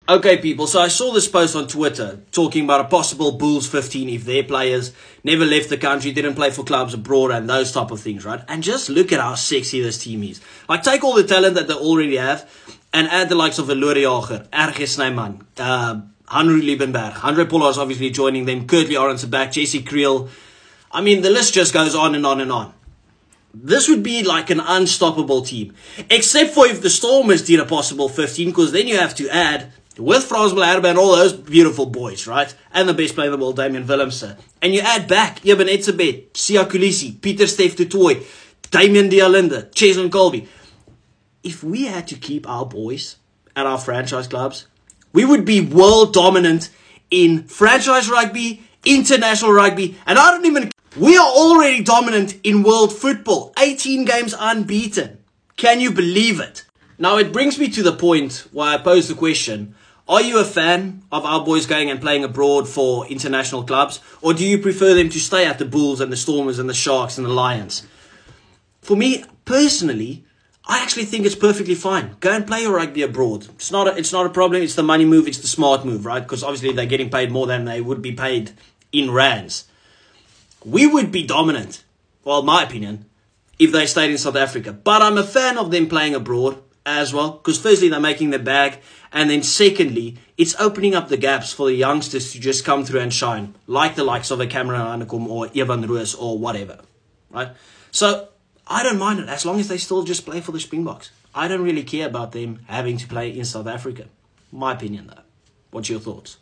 Okay, people, so I saw this post on Twitter talking about a possible Bulls 15 if their players never left the country, didn't play for clubs abroad and those type of things, right? And just look at how sexy this team is. Like, take all the talent that they already have and add the likes of Elore Jager, RG Snyman, Henry Liebenberg, Andre Pollard is obviously joining them, Kurtley Orange back, Jesse Creel. I mean, the list just goes on and on and on. This would be like an unstoppable team. Except for if the Stormers did a possible 15, because then you have to add, with Frans Malherbe and all those beautiful boys, right? And the best player in the world, Damian Willemse. And you add back Eben Etzebeth, Siya Kolisi, Pieter-Steph du Toit, Damian Dealinde, Cheslin Kolbe. If we had to keep our boys at our franchise clubs, we would be world dominant in franchise rugby, international rugby, and I don't even... We are already dominant in world football. 18 games unbeaten. Can you believe it? Now, it brings me to the point where I pose the question, are you a fan of our boys going and playing abroad for international clubs? Or do you prefer them to stay at the Bulls and the Stormers and the Sharks and the Lions? For me, personally, I actually think it's perfectly fine. Go and play your rugby abroad. It's not a problem. It's the money move. It's the smart move, right? Because obviously they're getting paid more than they would be paid in rands. We would be dominant, well, in my opinion, if they stayed in South Africa. But I'm a fan of them playing abroad as well. Because firstly, they're making their bag. And then secondly, it's opening up the gaps for the youngsters to just come through and shine. Like the likes of a Cameron Hanekom or Evan Roos or whatever. Right? So, I don't mind it as long as they still just play for the Springboks. I don't really care about them having to play in South Africa. My opinion, though. What's your thoughts?